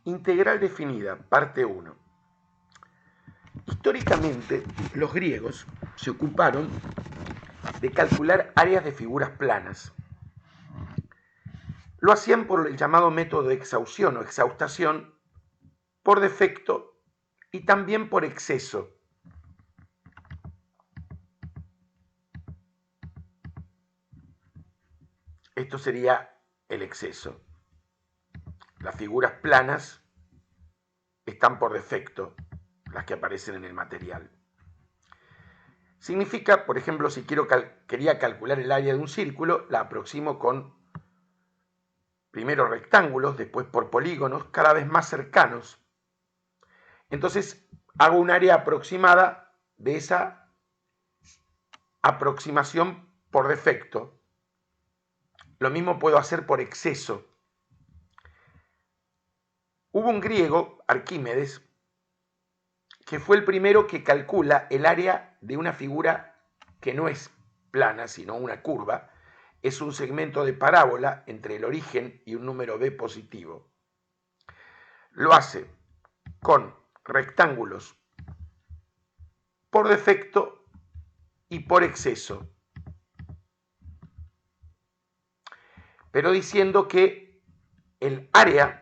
Integral definida, parte 1. Históricamente, los griegos se ocuparon de calcular áreas de figuras planas. Lo hacían por el llamado método de exhaustión o exhaustación, por defecto y también por exceso. Esto sería el exceso. Las figuras planas están por defecto, las que aparecen en el material. Significa, por ejemplo, si quería calcular el área de un círculo, la aproximo con primero rectángulos, después por polígonos, cada vez más cercanos. Entonces hago un área aproximada de esa aproximación por defecto. Lo mismo puedo hacer por exceso. Hubo un griego, Arquímedes, que fue el primero que calcula el área de una figura que no es plana, sino una curva. Es un segmento de parábola entre el origen y un número b positivo. Lo hace con rectángulos por defecto y por exceso, pero diciendo que el área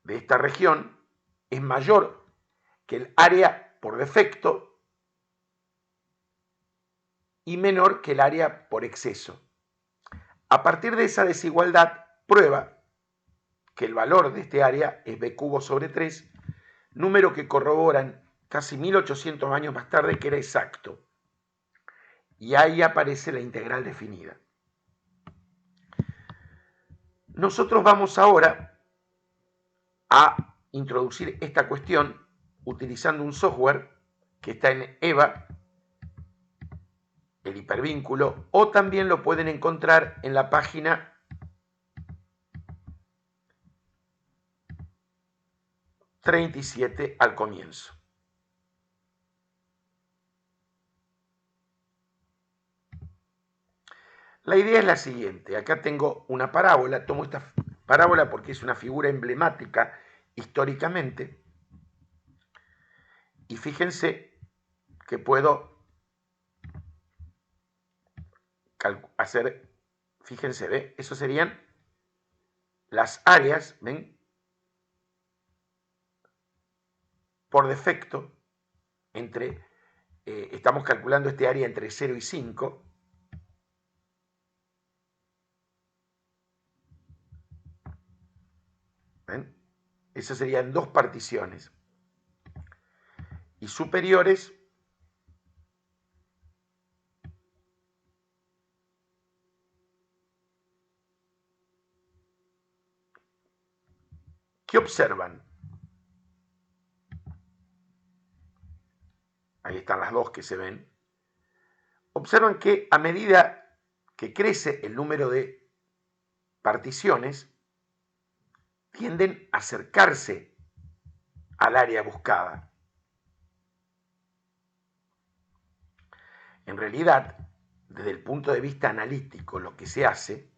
de esta región es mayor que el área por defecto y menor que el área por exceso. A partir de esa desigualdad, prueba que el valor de este área es b cubo sobre 3, número que corroboran casi 1800 años más tarde que era exacto. Y ahí aparece la integral definida. Nosotros vamos ahora a introducir esta cuestión utilizando un software que está en EVA, el hipervínculo, o también lo pueden encontrar en la página ...37 al comienzo. La idea es la siguiente. Acá tengo una parábola. Tomo esta parábola porque es una figura emblemática históricamente. Y fíjense que puedo hacer, fíjense, ¿ve? Eso serían las áreas, ¿ven? Por defecto, estamos calculando este área entre 0 y 5. ¿Ven? Esas serían dos particiones. Y superiores, ¿qué observan? Ahí están las dos que se ven. Observan que a medida que crece el número de particiones, tienden a acercarse al área buscada. En realidad, desde el punto de vista analítico, lo que se hace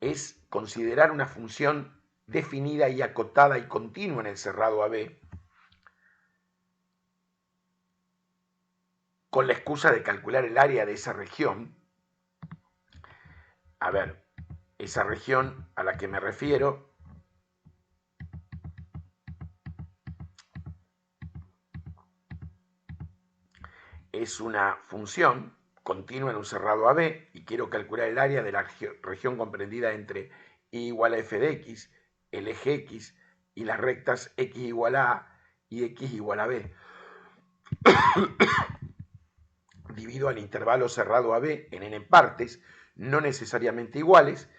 es considerar una función definida y acotada y continua en el cerrado AB, con la excusa de calcular el área de esa región. A ver, esa región a la que me refiero es una función continua en un cerrado AB y quiero calcular el área de la región comprendida entre y igual a f de x, el eje x y las rectas x igual a a y x igual a b. Divido al intervalo cerrado AB en n partes, no necesariamente iguales,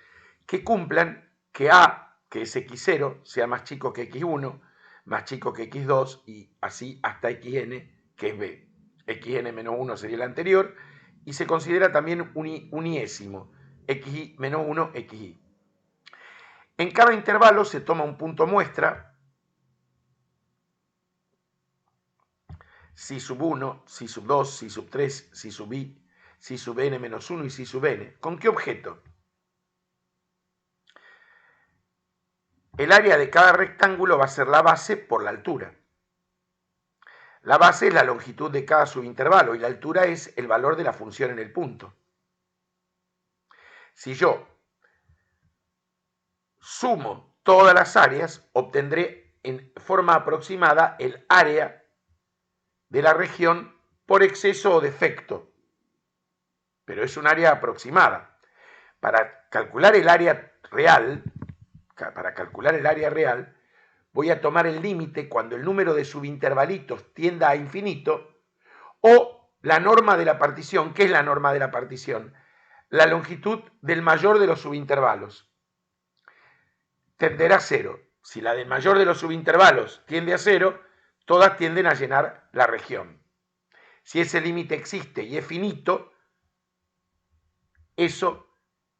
que cumplan que A, que es x0, sea más chico que x1, más chico que x2 y así hasta xn, que es b. Xn menos 1 sería el anterior y se considera también uniésimo, xi menos 1, xi. En cada intervalo se toma un punto muestra, si sub 1, si sub 2, si sub 3, si sub i, si sub n menos 1 y si sub n. ¿Con qué objeto? El área de cada rectángulo va a ser la base por la altura. La base es la longitud de cada subintervalo y la altura es el valor de la función en el punto. Si yo sumo todas las áreas, obtendré en forma aproximada el área de la región por exceso o defecto, pero es un área aproximada. Para calcular el área real, voy a tomar el límite cuando el número de subintervalitos tienda a infinito o la norma de la partición. ¿Qué es la norma de la partición? La longitud del mayor de los subintervalos tenderá a cero. Si la del mayor de los subintervalos tiende a cero, todas tienden a llenar la región. Si ese límite existe y es finito, eso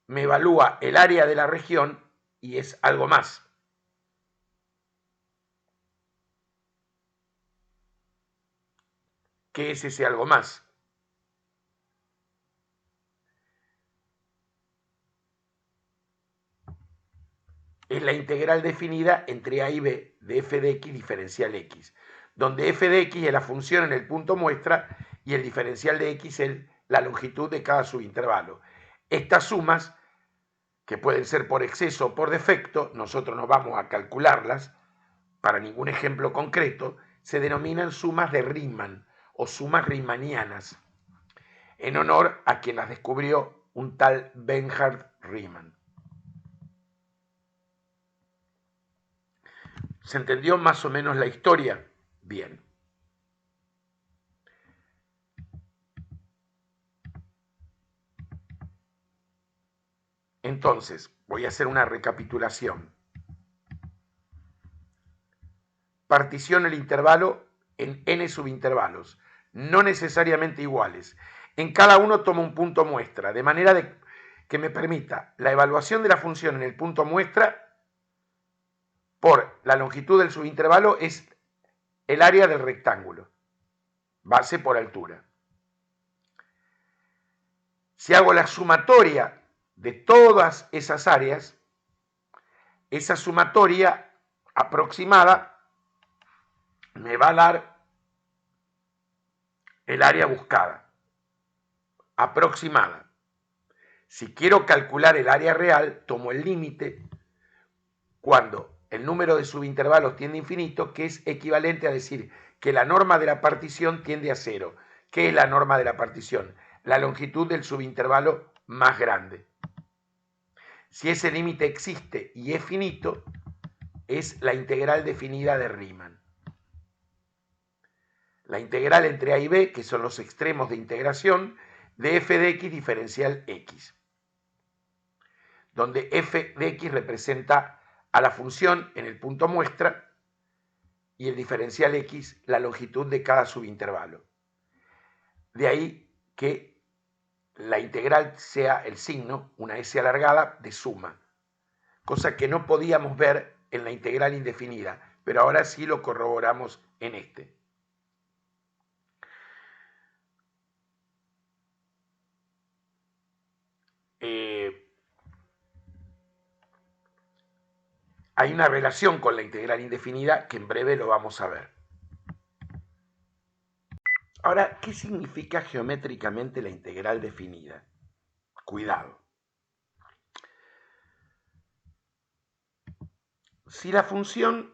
me evalúa el área de la región y es algo más. ¿Qué es ese algo más? Es la integral definida entre a y b de f de x diferencial x, donde f de x es la función en el punto muestra y el diferencial de x es la longitud de cada subintervalo. Estas sumas, que pueden ser por exceso o por defecto, nosotros no vamos a calcularlas para ningún ejemplo concreto, se denominan sumas de Riemann o sumas riemannianas, en honor a quien las descubrió, un tal Bernhard Riemann. ¿Se entendió más o menos la historia? Bien. Entonces, voy a hacer una recapitulación. Particiono el intervalo en n subintervalos, no necesariamente iguales. En cada uno tomo un punto muestra, de manera que me permita la evaluación de la función en el punto muestra por la longitud del subintervalo es el área del rectángulo, base por altura. Si hago la sumatoria de todas esas áreas, esa sumatoria aproximada me va a dar el área buscada, aproximada. Si quiero calcular el área real, tomo el límite cuando el número de subintervalos tiende a infinito, que es equivalente a decir que la norma de la partición tiende a cero. ¿Qué es la norma de la partición? La longitud del subintervalo más grande. Si ese límite existe y es finito, es la integral definida de Riemann. La integral entre a y b, que son los extremos de integración, de f de x diferencial x, donde f de x representa a la función en el punto muestra y el diferencial x la longitud de cada subintervalo. De ahí que la integral sea el signo, una s alargada, de suma, cosa que no podíamos ver en la integral indefinida, pero ahora sí lo corroboramos en este. Hay una relación con la integral indefinida que en breve lo vamos a ver. Ahora, ¿qué significa geométricamente la integral definida? Cuidado. Si la función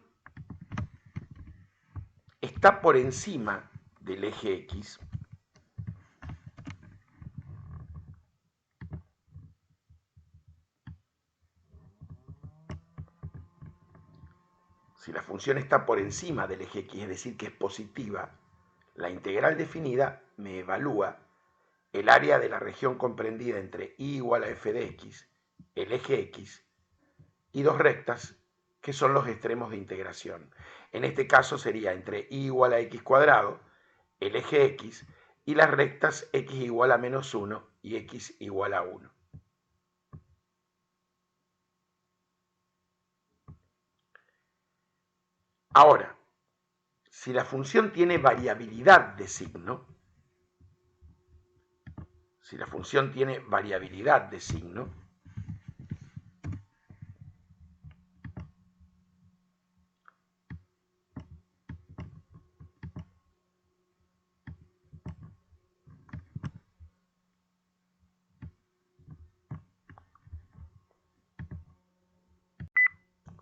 está por encima del eje x, si la función está por encima del eje x, es decir, que es positiva, la integral definida me evalúa el área de la región comprendida entre y igual a f de x, el eje x, y dos rectas, que son los extremos de integración. En este caso sería entre y igual a x cuadrado, el eje x, y las rectas x igual a menos 1 y x igual a 1. Ahora, si la función tiene variabilidad de signo, si la función tiene variabilidad de signo,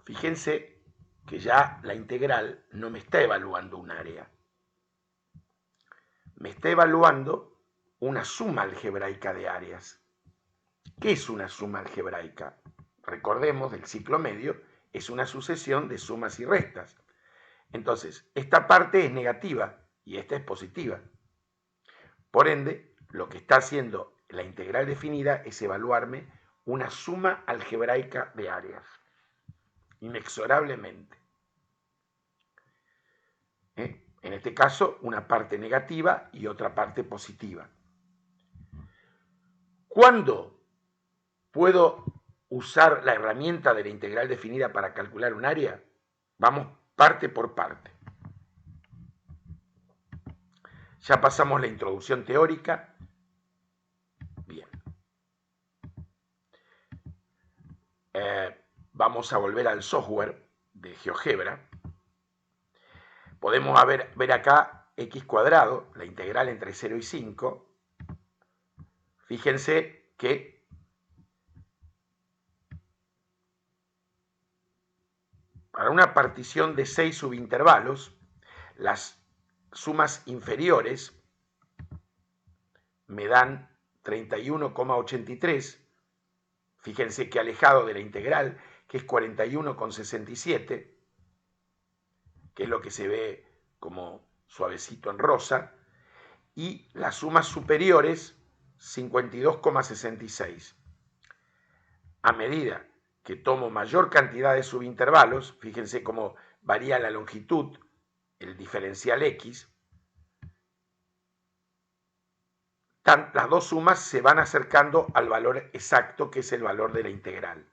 fíjense que ya la integral no me está evaluando un área, me está evaluando una suma algebraica de áreas. ¿Qué es una suma algebraica? Recordemos, del ciclo medio, es una sucesión de sumas y restas. Entonces, esta parte es negativa y esta es positiva. Por ende, lo que está haciendo la integral definida es evaluarme una suma algebraica de áreas, inexorablemente. En este caso, una parte negativa y otra parte positiva. ¿Cuándo puedo usar la herramienta de la integral definida para calcular un área? Vamos parte por parte. Ya pasamos la introducción teórica. Bien. Vamos a volver al software de GeoGebra. Podemos ver acá x cuadrado, la integral entre 0 y 5. Fíjense que para una partición de 6 subintervalos, las sumas inferiores me dan 31,83. Fíjense que alejado de la integral, que es 41,67, que es lo que se ve como suavecito en rosa, y las sumas superiores, 52,66. A medida que tomo mayor cantidad de subintervalos, fíjense cómo varía la longitud, el diferencial x, las dos sumas se van acercando al valor exacto, que es el valor de la integral.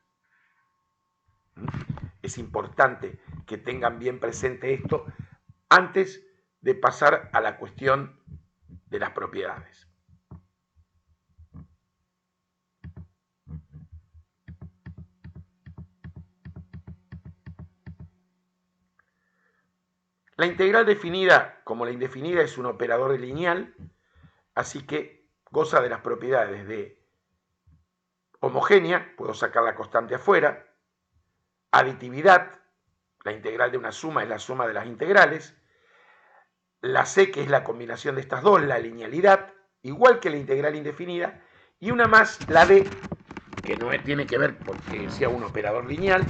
Es importante que tengan bien presente esto antes de pasar a la cuestión de las propiedades. La integral definida como la indefinida es un operador lineal, así que goza de las propiedades de homogénea, puedo sacar la constante afuera, aditividad, la integral de una suma es la suma de las integrales, la C, que es la combinación de estas dos, la linealidad, igual que la integral indefinida, y una más, la D, que no tiene que ver porque sea un operador lineal,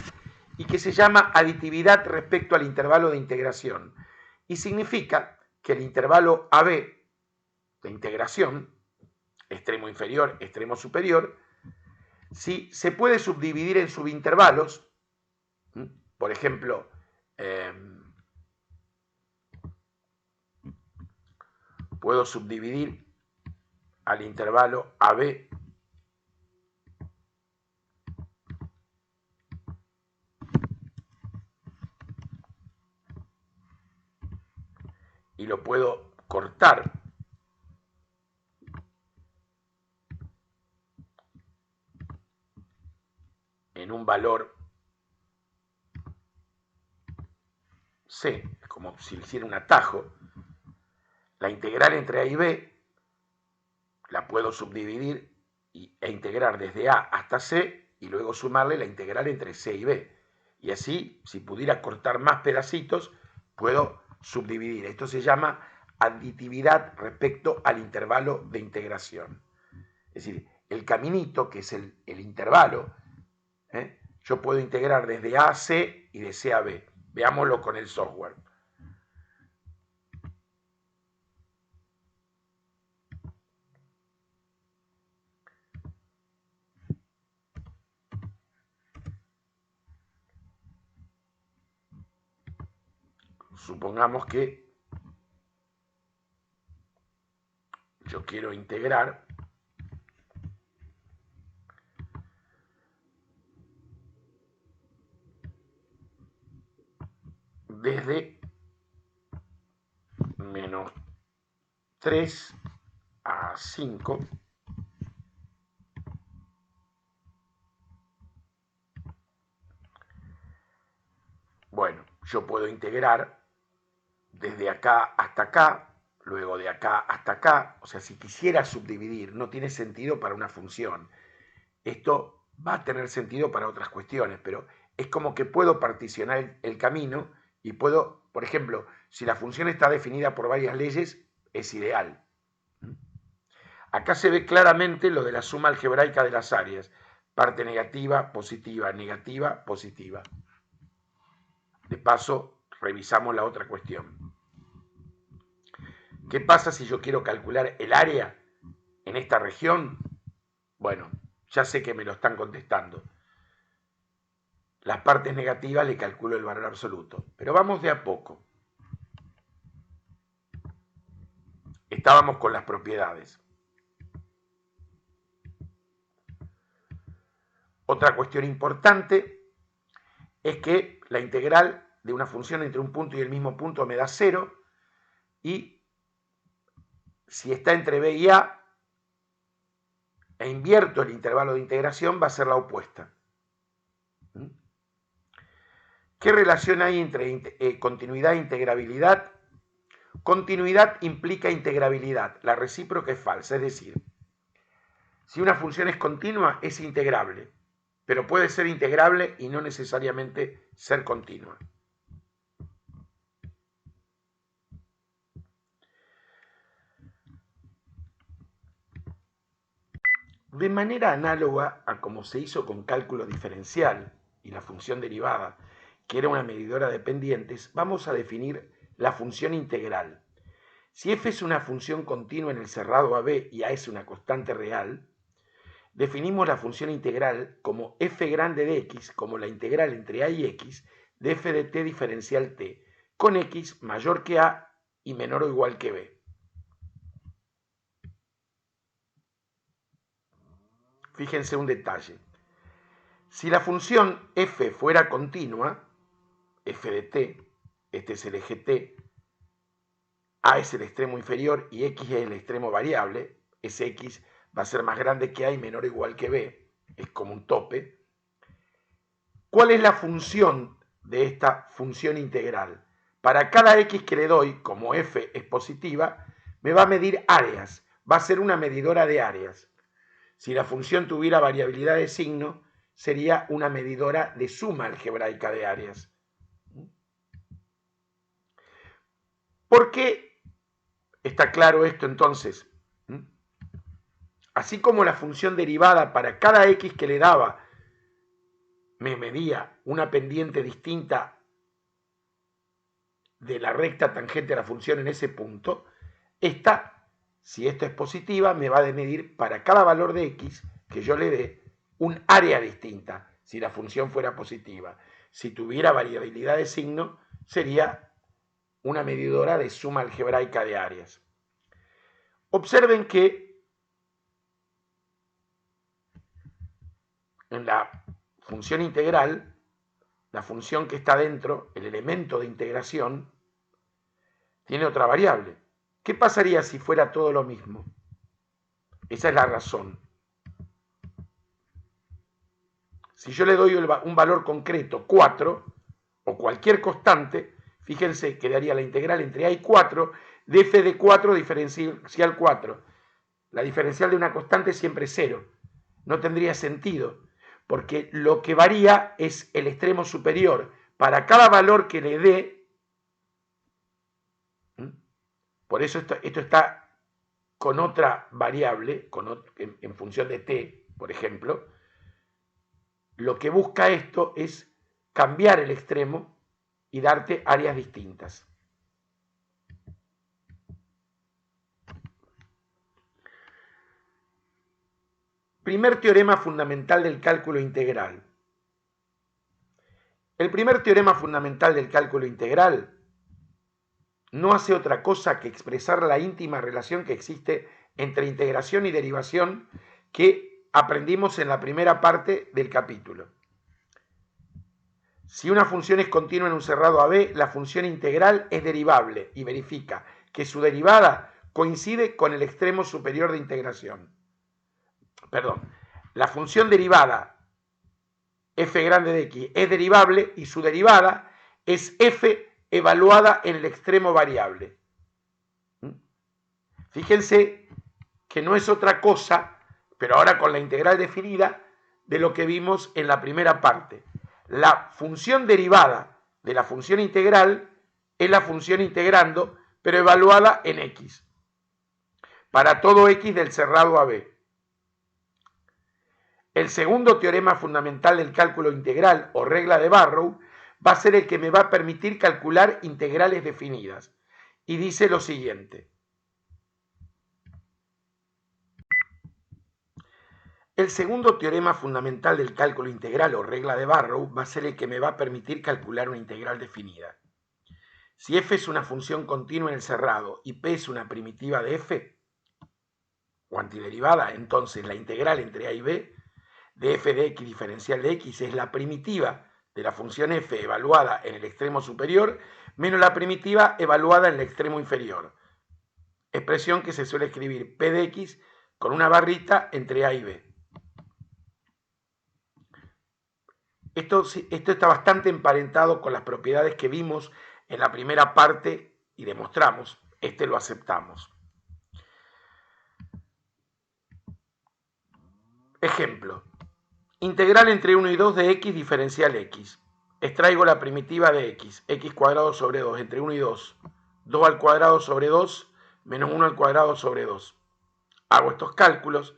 y que se llama aditividad respecto al intervalo de integración, y significa que el intervalo AB de integración, extremo inferior, extremo superior, si se puede subdividir en subintervalos, por ejemplo, puedo subdividir al intervalo AB y lo puedo cortar en un valor C, es como si hiciera un atajo. La integral entre A y B la puedo subdividir e integrar desde A hasta C y luego sumarle la integral entre C y B. Y así, si pudiera cortar más pedacitos, puedo subdividir. Esto se llama aditividad respecto al intervalo de integración. Es decir, el caminito, que es el intervalo, yo puedo integrar desde A a C y de C a B. Veámoslo con el software. Supongamos que yo quiero integrar desde menos 3 a 5 yo puedo integrar desde acá hasta acá, luego de acá hasta acá. O sea, si quisiera subdividir, no tiene sentido para una función. Esto va a tener sentido para otras cuestiones, pero es como que puedo particionar el camino y puedo, por ejemplo, si la función está definida por varias leyes, es ideal. Acá se ve claramente lo de la suma algebraica de las áreas. Parte negativa, positiva, negativa, positiva. De paso, revisamos la otra cuestión. ¿Qué pasa si yo quiero calcular el área en esta región? Bueno, ya sé que me lo están contestando. Las partes negativas le calculo el valor absoluto. Pero vamos de a poco. Estábamos con las propiedades. Otra cuestión importante es que la integral de una función entre un punto y el mismo punto me da 0, y si está entre b y a e invierto el intervalo de integración, va a ser la opuesta. ¿Qué relación hay entre continuidad e integrabilidad? Continuidad implica integrabilidad, la recíproca es falsa, es decir, si una función es continua es integrable, pero puede ser integrable y no necesariamente ser continua. De manera análoga a como se hizo con cálculo diferencial y la función derivada, que era una medidora de pendientes, vamos a definir la función integral. Si f es una función continua en el cerrado AB y a es una constante real, definimos la función integral como f grande de x como la integral entre a y x de f de t diferencial t, con x mayor que a y menor o igual que b. Fíjense un detalle. Si la función f fuera continua, f de t, este es el eje t, a es el extremo inferior y x es el extremo variable, ese x va a ser más grande que a y menor o igual que b, es como un tope. ¿Cuál es la función de esta función integral? Para cada x que le doy, como f es positiva, me va a medir áreas, va a ser una medidora de áreas. Si la función tuviera variabilidad de signo, sería una medidora de suma algebraica de áreas. ¿Por qué está claro esto entonces? Así como la función derivada para cada x que le daba me medía una pendiente distinta de la recta tangente a la función en ese punto, esta, si esto es positiva, me va a medir para cada valor de x que yo le dé un área distinta, si la función fuera positiva. Si tuviera variabilidad de signo, sería una medidora de suma algebraica de áreas. Observen que en la función integral, la función que está dentro, el elemento de integración, tiene otra variable. ¿Qué pasaría si fuera todo lo mismo? Esa es la razón. Si yo le doy un valor concreto, 4, o cualquier constante, fíjense que daría la integral entre a y 4 de f de 4 diferencial 4. La diferencial de una constante siempre es 0. No tendría sentido, porque lo que varía es el extremo superior. Para cada valor que le dé, por eso esto está con otra variable, en función de t, por ejemplo, lo que busca esto es cambiar el extremo y darte áreas distintas. Primer teorema fundamental del cálculo integral. El primer teorema fundamental del cálculo integral no hace otra cosa que expresar la íntima relación que existe entre integración y derivación que aprendimos en la primera parte del capítulo. Si una función es continua en un cerrado AB, la función integral es derivable y verifica que su derivada coincide con el extremo superior de integración. Perdón, la función derivada f grande de x es derivable y su derivada es f evaluada en el extremo variable. Fíjense que no es otra cosa, pero ahora con la integral definida, de lo que vimos en la primera parte. La función derivada de la función integral es la función integrando, pero evaluada en x. Para todo x del cerrado AB. El segundo teorema fundamental del cálculo integral o regla de Barrow va a ser el que me va a permitir calcular integrales definidas. Y dice lo siguiente. El segundo teorema fundamental del cálculo integral o regla de Barrow va a ser el que me va a permitir calcular una integral definida. Si f es una función continua en el cerrado y p es una primitiva de f o antiderivada, entonces la integral entre a y b de f de x diferencial de x es la primitiva de la función f evaluada en el extremo superior menos la primitiva evaluada en el extremo inferior. Expresión que se suele escribir p de x con una barrita entre a y b. Esto está bastante emparentado con las propiedades que vimos en la primera parte y demostramos. Lo aceptamos. Ejemplo. Integral entre 1 y 2 de x diferencial x. Extraigo la primitiva de x cuadrado sobre 2 entre 1 y 2. 2 al cuadrado sobre 2 menos 1 al cuadrado sobre 2. Hago estos cálculos.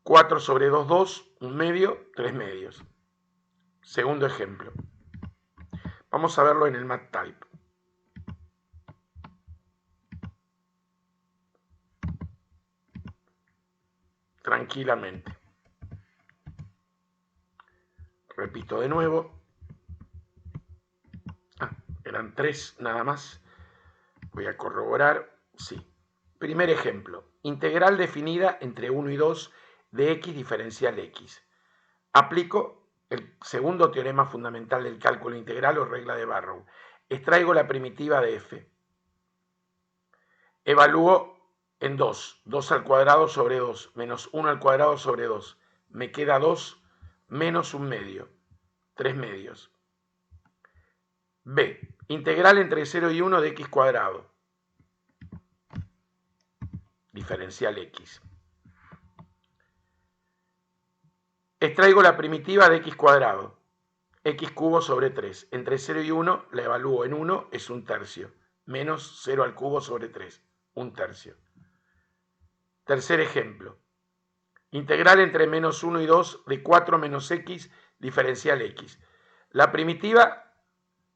4 sobre 2, 2, 1 medio, 3 medios. Segundo ejemplo. Vamos a verlo en el MathType. Tranquilamente. Repito de nuevo. Eran 3 nada más. Voy a corroborar. Sí. Primer ejemplo. Integral definida entre 1 y 2 de x diferencial x. Aplico el segundo teorema fundamental del cálculo integral o regla de Barrow. Extraigo la primitiva de f. Evalúo en 2. 2 al cuadrado sobre 2 menos 1 al cuadrado sobre 2. Me queda 2 menos 1 medio. 3 medios. B. Integral entre 0 y 1 de x cuadrado. Diferencial x. Extraigo la primitiva de x cuadrado. X cubo sobre 3. Entre 0 y 1 la evalúo en 1, es 1/3. Menos 0 al cubo sobre 3. 1/3. Tercer ejemplo. Integral entre menos 1 y 2 de 4 menos x diferencial x. La primitiva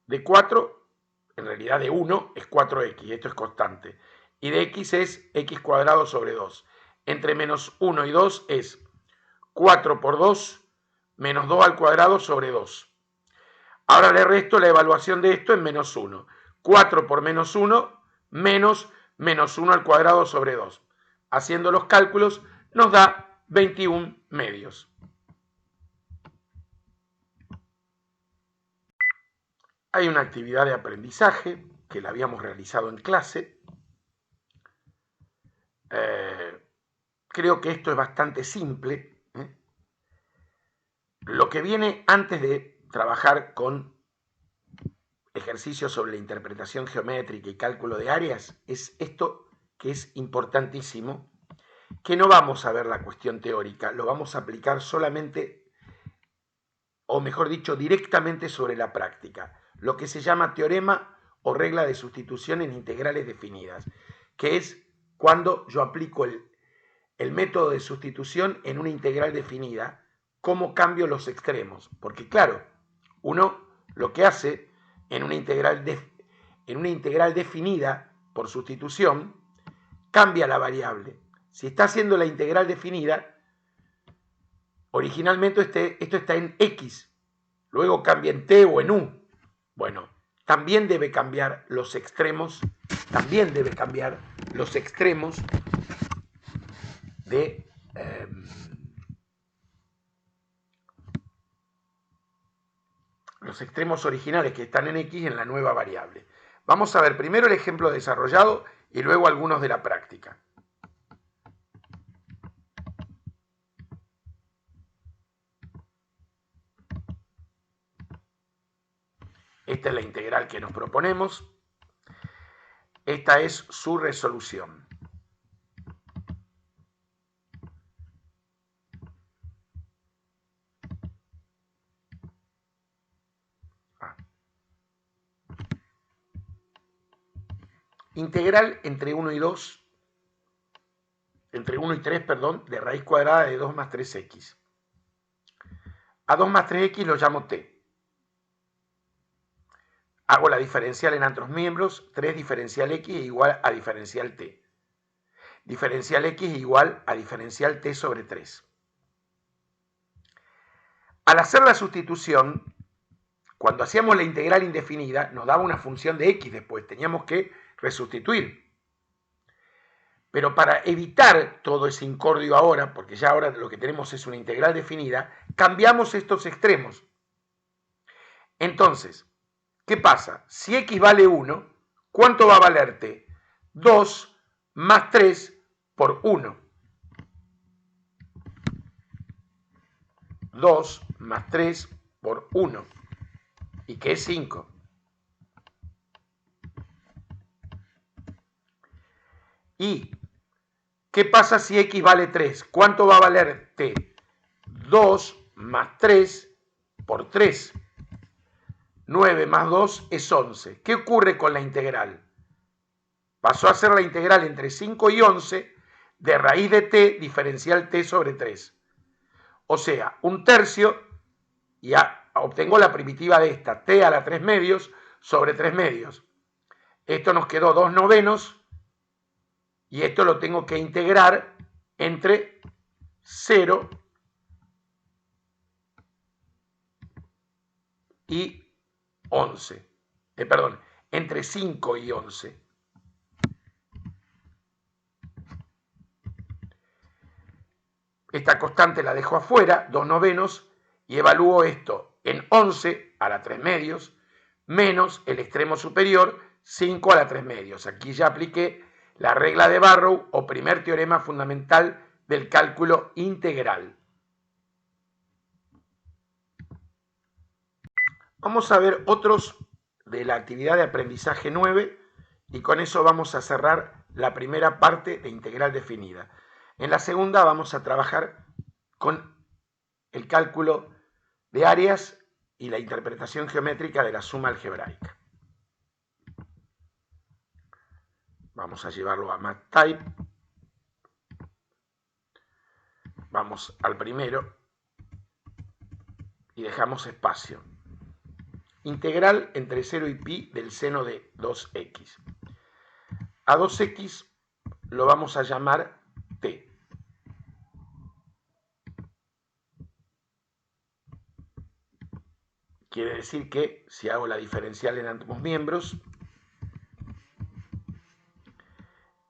de 4, en realidad de 1, es 4x. Esto es constante. Y de x es x cuadrado sobre 2. Entre menos 1 y 2 es 4 por 2 menos 2 al cuadrado sobre 2. Ahora le resto la evaluación de esto en menos 1. 4 por menos 1 menos menos 1 al cuadrado sobre 2. Haciendo los cálculos nos da 21 medios. Hay una actividad de aprendizaje que la habíamos realizado en clase. Creo que esto es bastante simple. Lo que viene antes de trabajar con ejercicios sobre la interpretación geométrica y cálculo de áreas es esto que es importantísimo, que no vamos a ver la cuestión teórica, lo vamos a aplicar solamente, o mejor dicho, directamente sobre la práctica, lo que se llama teorema o regla de sustitución en integrales definidas, que es cuando yo aplico el método de sustitución en una integral definida, cómo cambio los extremos, porque claro, uno lo que hace en una integral definida por sustitución, cambia la variable. Si está haciendo la integral definida, originalmente esto está en x, luego cambia en t o en u. Bueno, también debe cambiar los extremos, de los extremos originales que están en x en la nueva variable. Vamos a ver primero el ejemplo desarrollado y luego algunos de la práctica. Esta es la integral que nos proponemos. Esta es su resolución. Integral entre 1 y 2, entre 1 y 3, perdón, de raíz cuadrada de 2 más 3x. A 2 más 3x lo llamo t. Hago la diferencial en otros miembros, 3 diferencial x es igual a diferencial t. Diferencial x es igual a diferencial t sobre 3. Al hacer la sustitución, cuando hacíamos la integral indefinida, nos daba una función de x después, teníamos que resustituir. Pero para evitar todo ese incordio ahora, porque ya ahora lo que tenemos es una integral definida, cambiamos estos extremos. Entonces, ¿qué pasa? Si x vale 1, ¿cuánto va a valer t? 2 más 3 por 1. 2 más 3 por 1. ¿Y qué es 5? ¿Y qué pasa si x vale 3? ¿Cuánto va a valer t? 2 más 3 por 3. 9 más 2 es 11. ¿Qué ocurre con la integral? Pasó a ser la integral entre 5 y 11 de raíz de t diferencial t sobre 3. O sea, 1/3 y obtengo la primitiva de esta, t a la 3 medios sobre 3 medios. Esto nos quedó 2 novenos y esto lo tengo que integrar entre 0 y 11. Perdón, entre 5 y 11. Esta constante la dejo afuera, 2 novenos, y evalúo esto en 11 a la 3 medios, menos el extremo superior, 5 a la 3 medios. Aquí ya apliqué la regla de Barrow o primer teorema fundamental del cálculo integral. Vamos a ver otros de la actividad de aprendizaje 9 y con eso vamos a cerrar la primera parte de integral definida. En la segunda vamos a trabajar con el cálculo de áreas y la interpretación geométrica de la suma algebraica. Vamos a llevarlo a MathType. Vamos al primero y dejamos espacio. Integral entre 0 y pi del seno de 2x. A 2x lo vamos a llamar t. Quiere decir que si hago la diferencial en ambos miembros,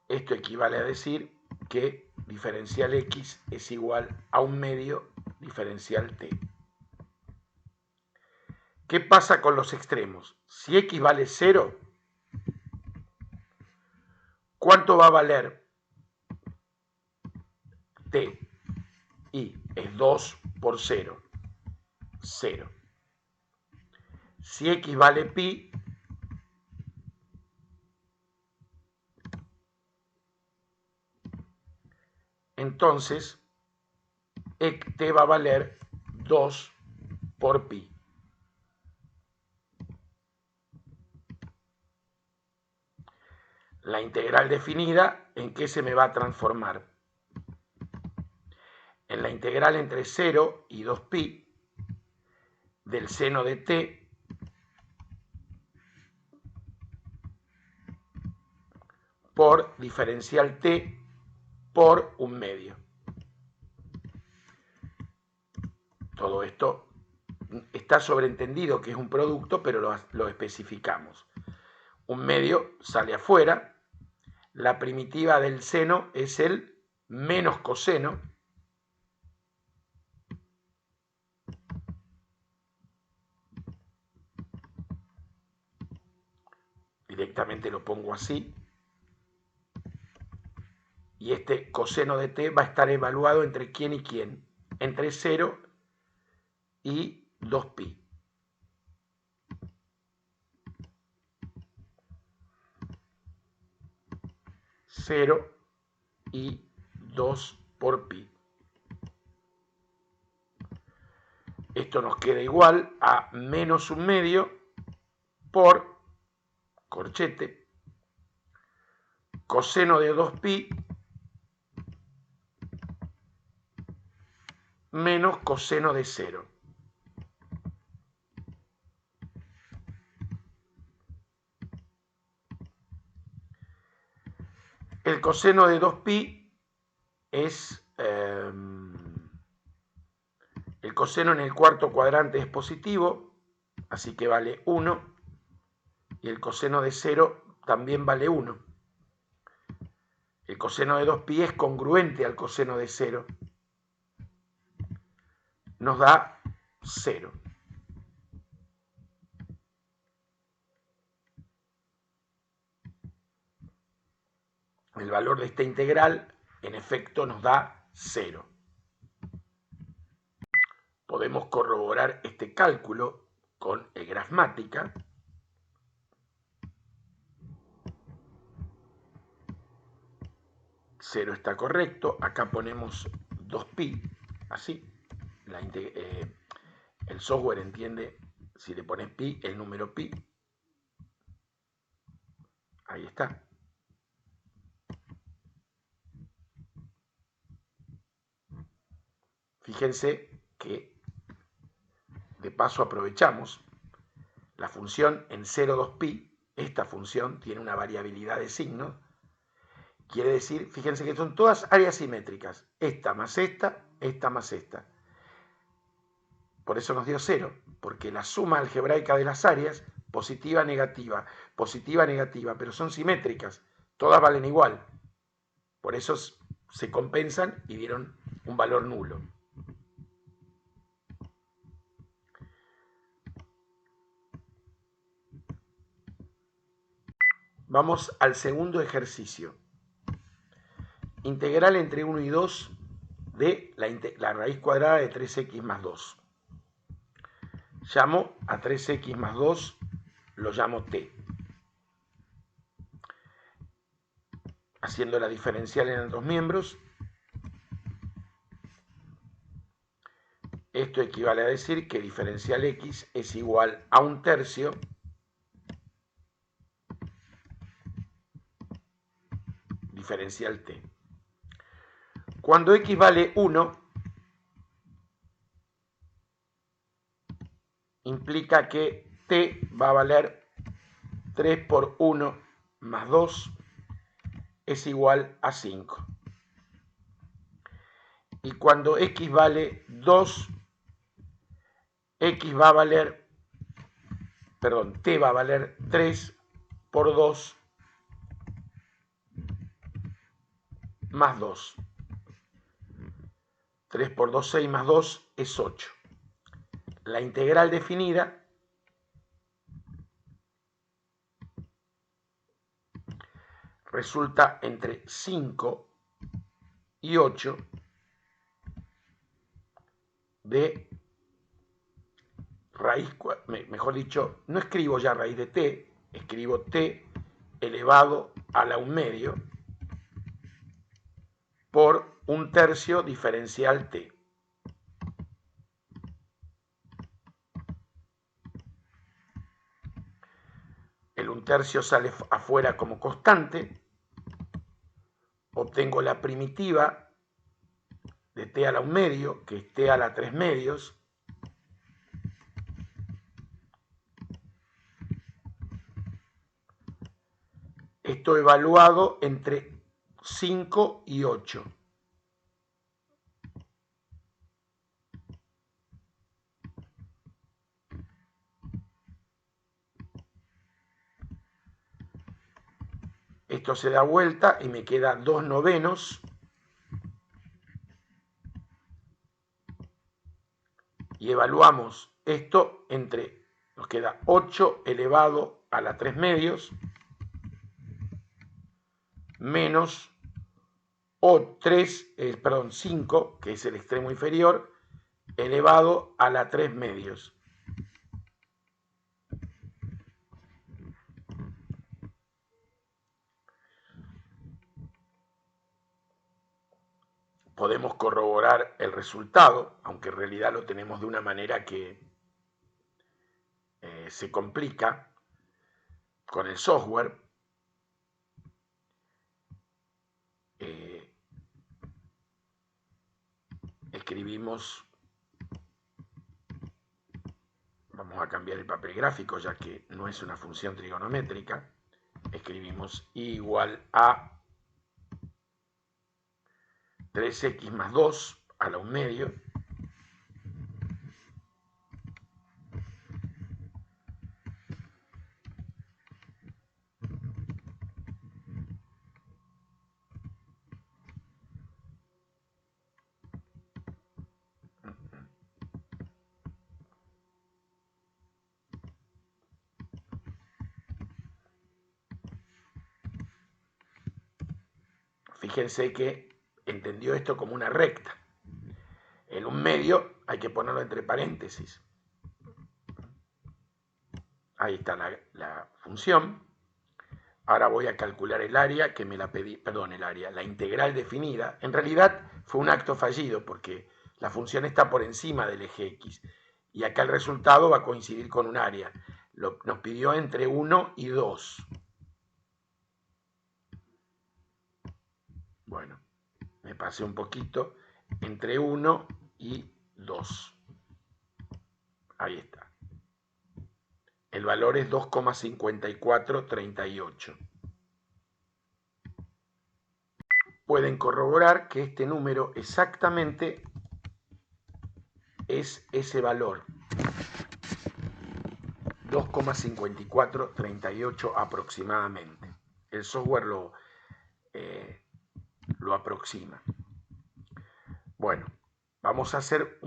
esto equivale a decir que diferencial x es igual a 1 medio diferencial t. ¿Qué pasa con los extremos? Si x vale 0, ¿cuánto va a valer t? Y es 2 por 0, 0. Si x vale pi, entonces t va a valer 2 por pi. La integral definida, ¿en qué se me va a transformar? En la integral entre 0 y 2pi del seno de t por diferencial t por 1 medio. Todo esto está sobreentendido que es un producto, pero lo especificamos. 1 medio sale afuera. La primitiva del seno es el menos coseno. Directamente lo pongo así. Y este coseno de t va a estar evaluado entre quién y quién. Entre 0 y 2pi. 0 y 2 por pi. Esto nos queda igual a menos 1/2 por corchete coseno de 2pi menos coseno de 0. El coseno de 2pi es... el coseno en el cuarto cuadrante es positivo, así que vale 1. Y el coseno de 0 también vale 1. El coseno de 2pi es congruente al coseno de 0. Nos da 0. El valor de esta integral, en efecto, nos da 0. Podemos corroborar este cálculo con el Grafmática. Cero está correcto. Acá ponemos 2pi, así. El software entiende, si le pones pi, el número pi. Ahí está. Fíjense que de paso aprovechamos la función en 0,2pi. Esta función tiene una variabilidad de signos. Quiere decir, fíjense que son todas áreas simétricas. Esta más esta, esta más esta. Por eso nos dio 0, porque la suma algebraica de las áreas, positiva, negativa, pero son simétricas. Todas valen igual. Por eso se compensan y dieron un valor nulo. Vamos al segundo ejercicio. Integral entre 1 y 2 de la raíz cuadrada de 3x más 2. Llamo a 3x más 2, lo llamo t. Haciendo la diferencial en los miembros, esto equivale a decir que diferencial x es igual a 1/3 diferencial t. Cuando x vale 1, implica que t va a valer 3 por 1 más 2 es igual a 5. Y cuando x vale 2, t va a valer 3 por 2 más 2. 3 por 2, 6 más 2 es 8. La integral definida resulta entre 5 y 8 de raíz, mejor dicho, no escribo ya raíz de t, escribo t elevado a la 1/2 por 1/3 diferencial t. El 1/3 sale afuera como constante. Obtengo la primitiva de t a la 1/2, que es t a la 3/2. Esto evaluado entre 5 y 8. Esto se da vuelta y me queda 2/9. Y evaluamos esto entre, nos queda 8 elevado a la 3/2 menos 5, que es el extremo inferior, elevado a la 3/2. podemos corroborar el resultado, aunque en realidad lo tenemos de una manera que se complica con el software. Escribimos, vamos a cambiar el papel gráfico ya que no es una función trigonométrica, escribimos y igual a 3x más 2 a la 1/2 Fíjense que entendió esto como una recta. El 1/2 hay que ponerlo entre paréntesis. Ahí está la función. Ahora voy a calcular el área que me la pedí, perdón, la integral definida. En realidad fue un acto fallido porque la función está por encima del eje X. Y acá el resultado va a coincidir con un área. Nos pidió entre 1 y 2. Bueno, me pasé un poquito. Entre 1 y 2. Ahí está. El valor es 2,5438. Pueden corroborar que este número exactamente es ese valor. 2,5438 aproximadamente. El software lo aproxima. Bueno, vamos a hacer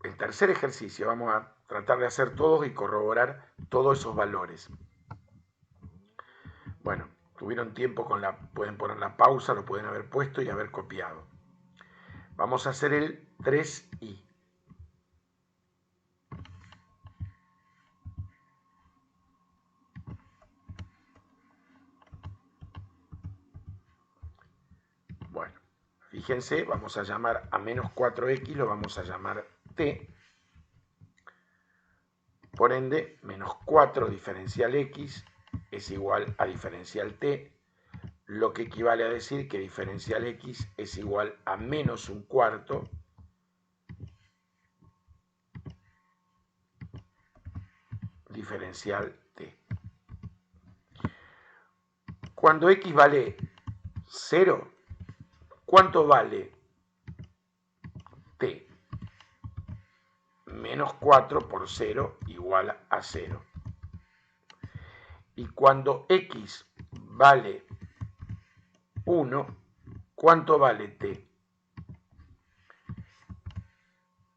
el tercer ejercicio. Vamos a tratar de hacer todos y corroborar todos esos valores. Bueno, tuvieron tiempo pueden poner la pausa, lo pueden haber puesto y haber copiado. Vamos a hacer el 3i. Bueno, fíjense, vamos a llamar a menos 4x, lo vamos a llamar t. Por ende, menos 4 diferencial x es igual a diferencial t, lo que equivale a decir que diferencial x es igual a menos 1/4 diferencial t. Cuando x vale 0, ¿cuánto vale t? Menos 4 por 0 igual a 0. Y cuando x vale 1, ¿cuánto vale t?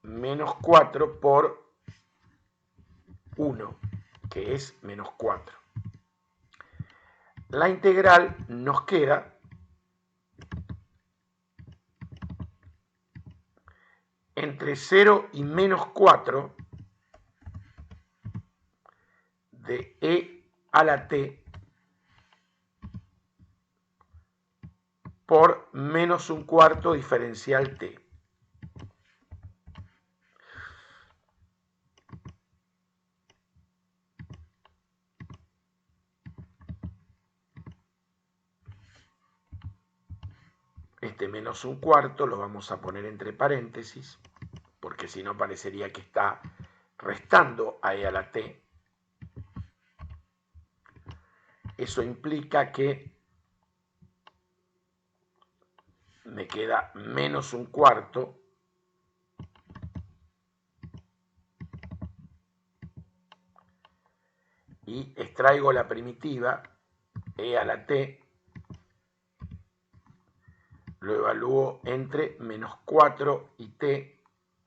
Menos 4 por 1, que es menos 4. La integral nos queda entre 0 y menos 4 de e a la t por menos 1/4 diferencial t. Este menos 1/4 lo vamos a poner entre paréntesis, porque si no parecería que está restando a e a la t. Eso implica que me queda menos 1/4 y extraigo la primitiva e a la t, lo evalúo entre menos 4 y t,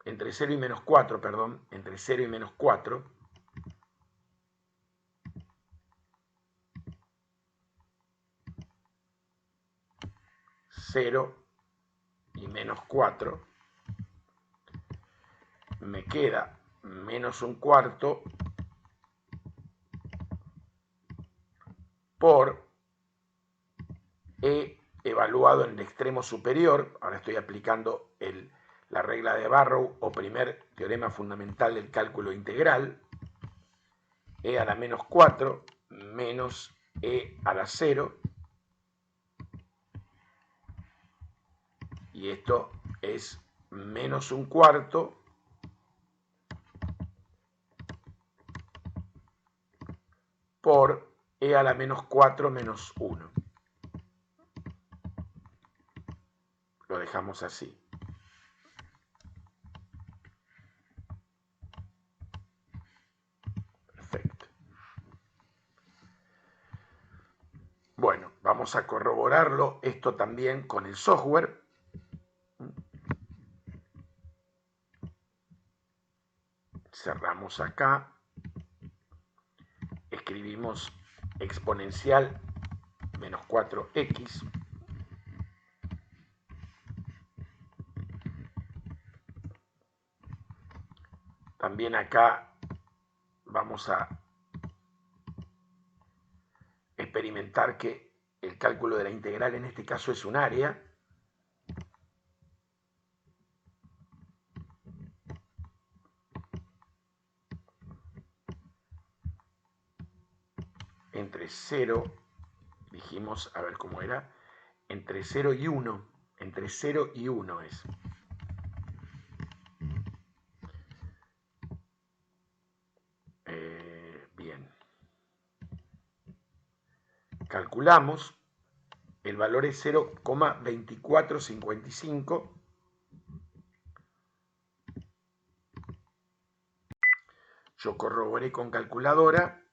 entre 0 y menos 4, perdón, entre 0 y menos 4, y menos 4, me queda menos 1/4 por e evaluado situado en el extremo superior. Ahora estoy aplicando la regla de Barrow o primer teorema fundamental del cálculo integral. E a la menos 4 menos e a la 0. Y esto es menos un cuarto por e a la menos 4 menos 1. Lo dejamos así. Perfecto. Bueno, vamos a corroborarlo esto también con el software. Cerramos acá. Escribimos exponencial menos 4x. También acá vamos a experimentar que el cálculo de la integral en este caso es un área. Entre 0, dijimos, a ver cómo era, entre 0 y 1, entre 0 y 1 es. Bien. Calculamos, el valor es 0,2455. Yo corroboré con calculadora,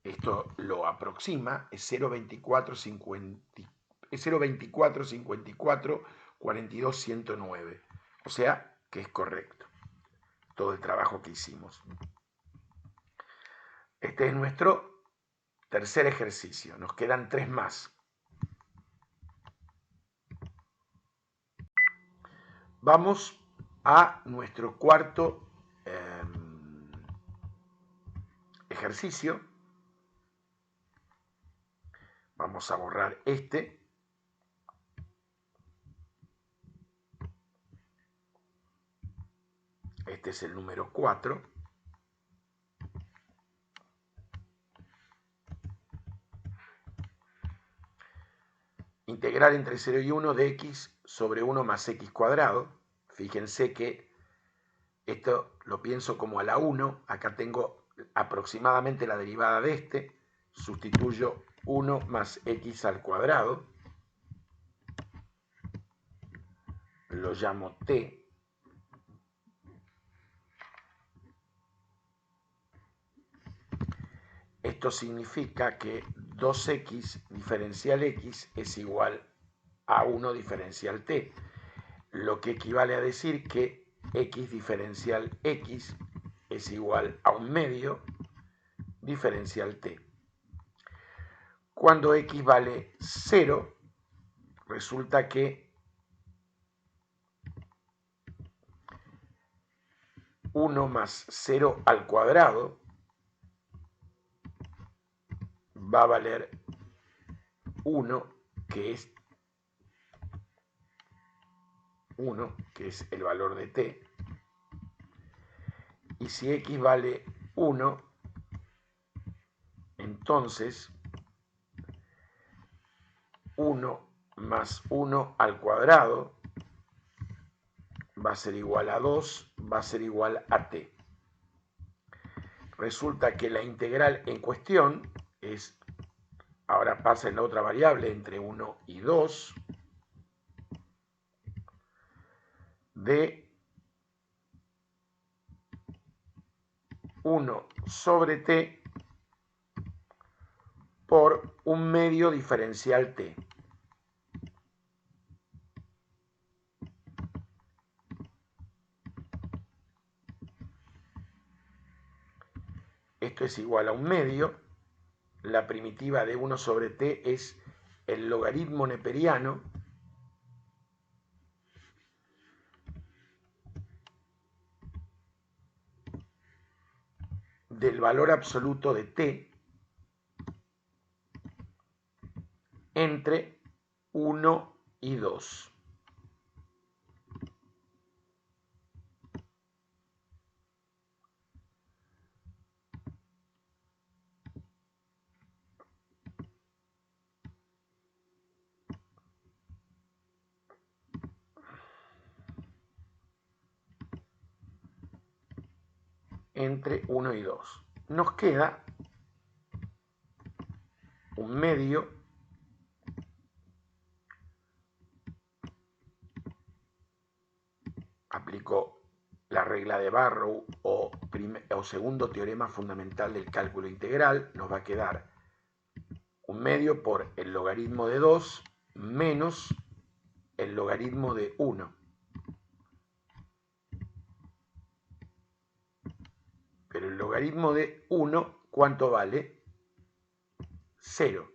esto lo aproxima, es 0,2454 42.109. O sea que es correcto todo el trabajo que hicimos. Este es nuestro tercer ejercicio. Nos quedan 3 más. Vamos a nuestro cuarto ejercicio. Vamos a borrar este. Este es el número 4. Integral entre 0 y 1 de x sobre 1 más x cuadrado. Fíjense que esto lo pienso como a la 1. Acá tengo aproximadamente la derivada de este. Sustituyo 1 más x al cuadrado. Lo llamo t. Esto significa que 2x diferencial x es igual a 1 diferencial t, lo que equivale a decir que x diferencial x es igual a 1 medio diferencial t. Cuando x vale 0, resulta que 1 más 0 al cuadrado va a valer 1, que es 1, que es el valor de t. Y si x vale 1, entonces 1 más 1 al cuadrado va a ser igual a 2, va a ser igual a t. Resulta que la integral en cuestión es, ahora pasa en la otra variable, entre 1 y 2, de 1 sobre t por 1 medio diferencial t. Esto es igual a 1 medio. La primitiva de 1 sobre t es el logaritmo neperiano del valor absoluto de t entre 1 y 2. Entre 1 y 2. Nos queda un medio aplico la regla de Barrow o segundo teorema fundamental del cálculo integral. Nos va a quedar un medio por el logaritmo de 2 menos el logaritmo de 1. Pero el logaritmo de 1, ¿cuánto vale? 0.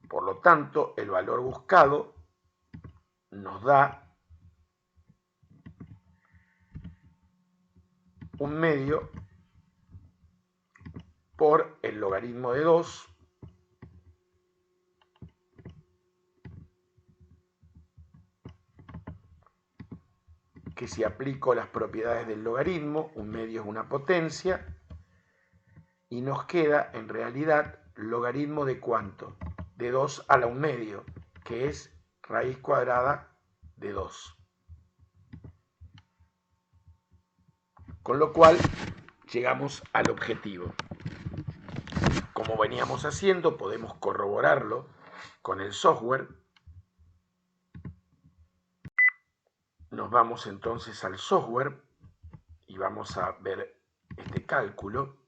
Por lo tanto, el valor buscado nos da un medio por el logaritmo de 2 que si aplico las propiedades del logaritmo, un medio es una potencia, y nos queda en realidad logaritmo de ¿cuánto? De 2 a la 1 medio, que es raíz cuadrada de 2. Con lo cual llegamos al objetivo. Como veníamos haciendo, podemos corroborarlo con el software. Nos vamos entonces al software y vamos a ver este cálculo.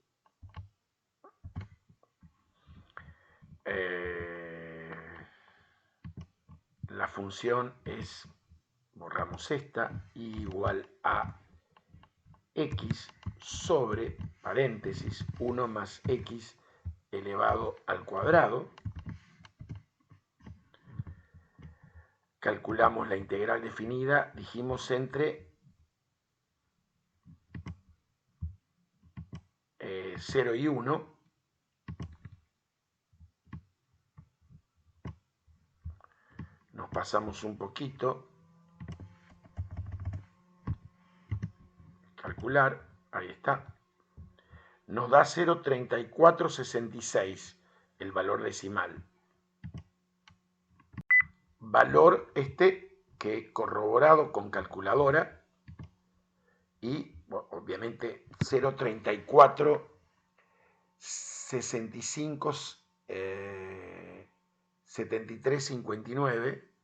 La función es, borramos esta, igual a x sobre, paréntesis, 1 más x elevado al cuadrado. Calculamos la integral definida, dijimos entre 0 y 1. Nos pasamos un poquito. Calcular, ahí está. Nos da 0,3466 el valor decimal. Valor este que he corroborado con calculadora y bueno, obviamente 0,3465 7359.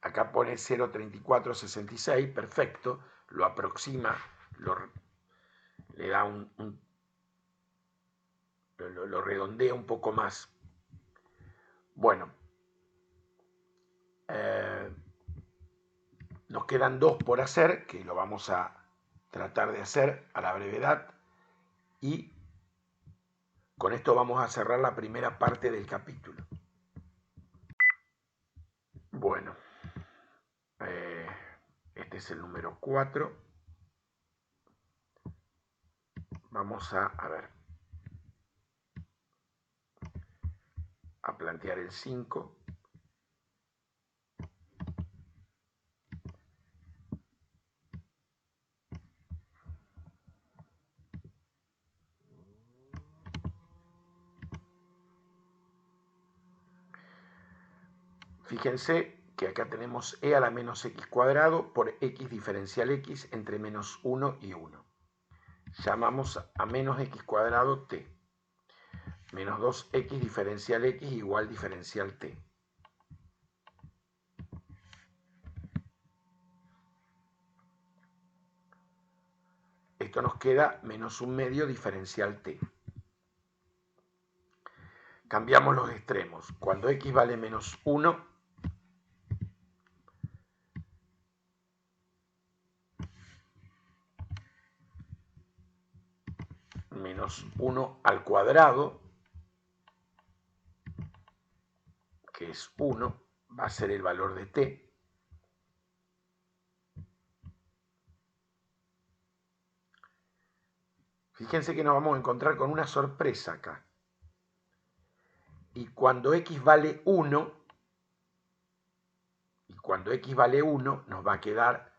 Acá pone 0,3466, perfecto, lo aproxima, le da lo redondea un poco más. Bueno, nos quedan dos por hacer, que lo vamos a tratar de hacer a la brevedad, y con esto vamos a cerrar la primera parte del capítulo. Bueno, este es el número 4. Vamos a ver, a plantear el 5. Fíjense que acá tenemos e a la menos x cuadrado por x diferencial x entre menos 1 y 1. Llamamos a menos x cuadrado t. Menos 2x diferencial x igual diferencial t. Esto nos queda menos 1 medio diferencial t. Cambiamos los extremos. Cuando x vale menos 1, menos 1 al cuadrado, que es 1, va a ser el valor de t. Fíjense que nos vamos a encontrar con una sorpresa acá. Y cuando x vale 1, cuando x vale 1, nos va a quedar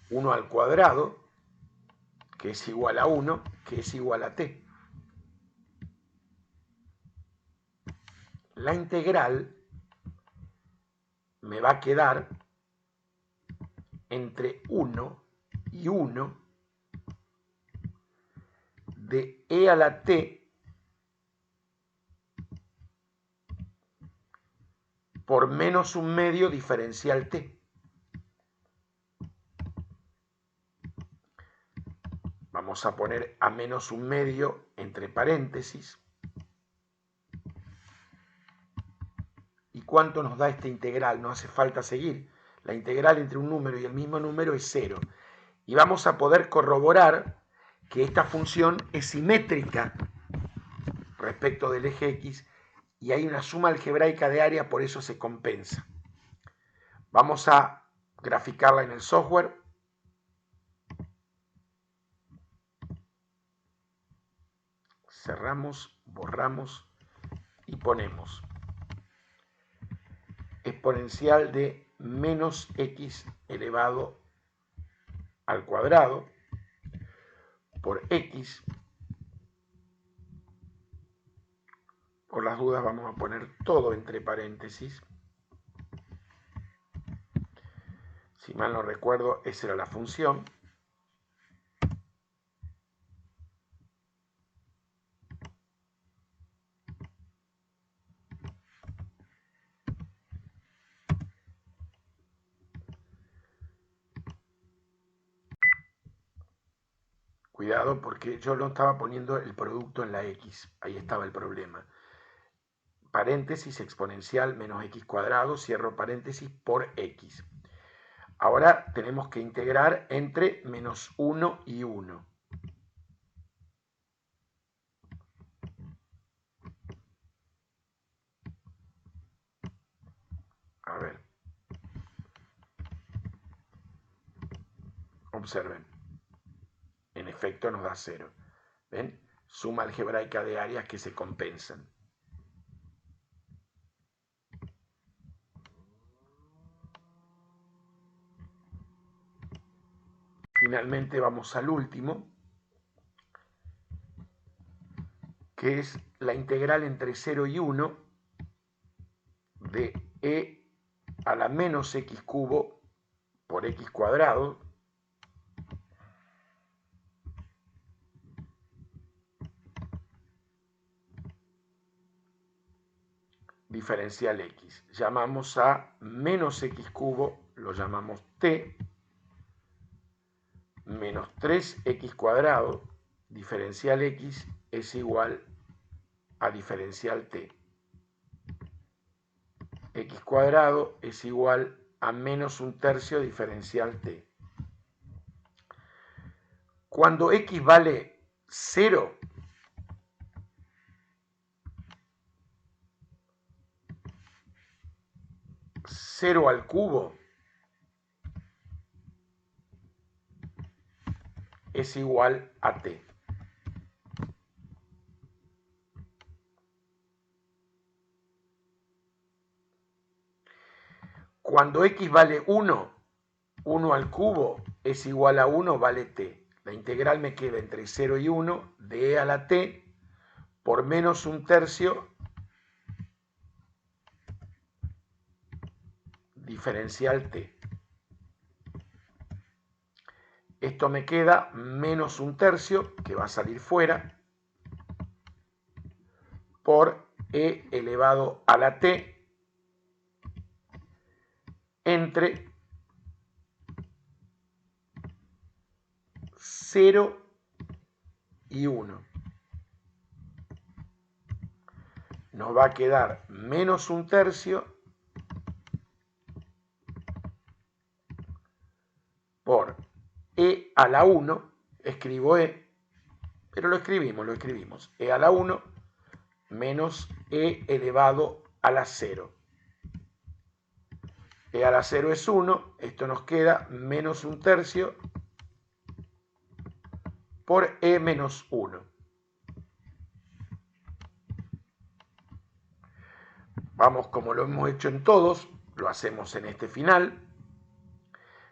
1 al cuadrado, que es igual a 1, que es igual a t. La integral me va a quedar entre 1 y 1 de e a la t por menos un medio diferencial t. Vamos a poner a menos un medio entre paréntesis. ¿Y cuánto nos da esta integral? No hace falta seguir. La integral entre un número y el mismo número es 0. Y vamos a poder corroborar que esta función es simétrica respecto del eje x y hay una suma algebraica de área, por eso se compensa. Vamos a graficarla en el software. Cerramos, borramos y ponemos exponencial de menos x elevado al cuadrado por x. Por las dudas vamos a poner todo entre paréntesis. Si mal no recuerdo, esa era la función. Cuidado porque yo no estaba poniendo el producto en la x. Ahí estaba el problema. Paréntesis exponencial menos x cuadrado, cierro paréntesis, por x. Ahora tenemos que integrar entre menos 1 y 1. A ver. Observen. En efecto nos da 0. ¿Ven? Suma algebraica de áreas que se compensan. Finalmente vamos al último, que es la integral entre 0 y 1 de e a la menos x cubo por x cuadrado diferencial x. Llamamos a menos x cubo, lo llamamos t, menos 3x cuadrado diferencial x es igual a diferencial t. X cuadrado es igual a menos un tercio diferencial t. Cuando x vale 0, cero al cubo es igual a t. Cuando x vale 1, 1 al cubo es igual a 1 vale t. La integral me queda entre 0 y 1 de e a la t por menos un tercio diferencial t. Esto me queda menos un tercio, que va a salir fuera, por e elevado a la t entre 0 y 1. Nos va a quedar menos un tercio por e a la 1, escribo e, pero lo escribimos, e a la 1 menos e elevado a la 0. E a la 0 es 1, esto nos queda menos un tercio por e menos 1. Vamos como lo hemos hecho en todos, lo hacemos en este final.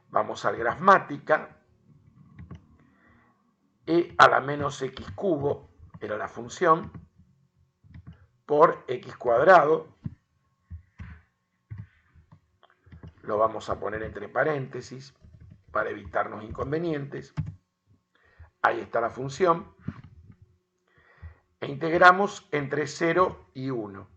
Vamos al Grafmática. E a la menos x cubo era la función por x cuadrado. Lo vamos a poner entre paréntesis para evitarnos inconvenientes. Ahí está la función. E integramos entre 0 y 1.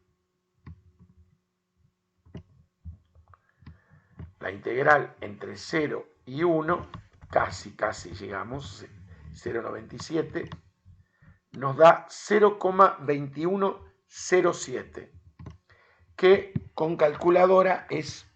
La integral entre 0 y 1, casi llegamos, 0,97, nos da 0,2107, que con calculadora es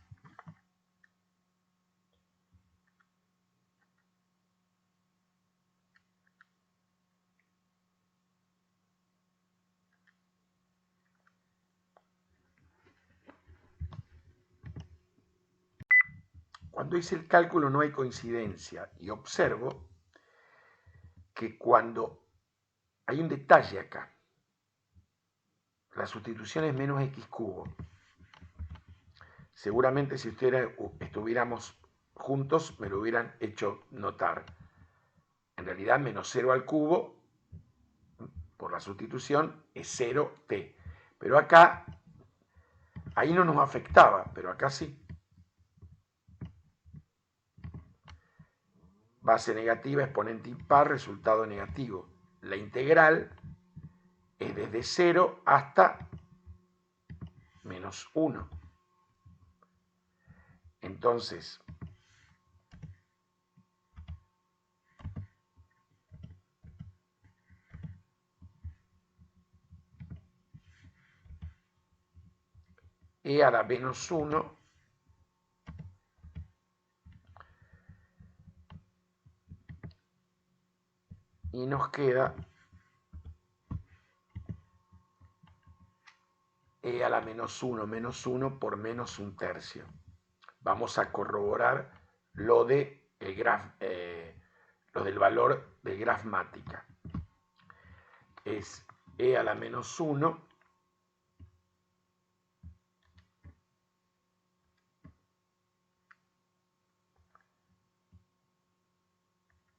cuando hice el cálculo no hay coincidencia y observo que cuando hay un detalle acá, la sustitución es menos x cubo. Seguramente si estuviéramos juntos me lo hubieran hecho notar. En realidad menos 0 al cubo por la sustitución es 0t. Pero acá, ahí no nos afectaba, pero acá sí. Base negativa, exponente impar, resultado negativo. La integral es desde 0 hasta menos 1. Entonces, e a la menos 1 y nos queda e a la menos 1 por menos 1/3. Vamos a corroborar lo del valor del Grafmática. Es e a la menos 1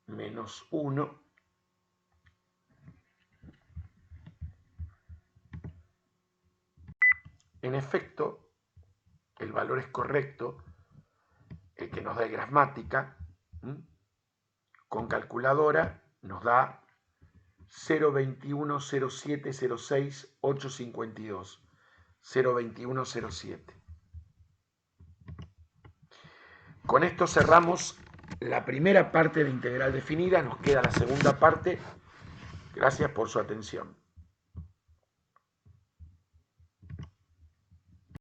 menos 1 En efecto, el valor es correcto, el que nos da el Grafmática. Con calculadora nos da 0,210706,852. 0,2107. Con esto cerramos la primera parte de integral definida. Nos queda la segunda parte. Gracias por su atención.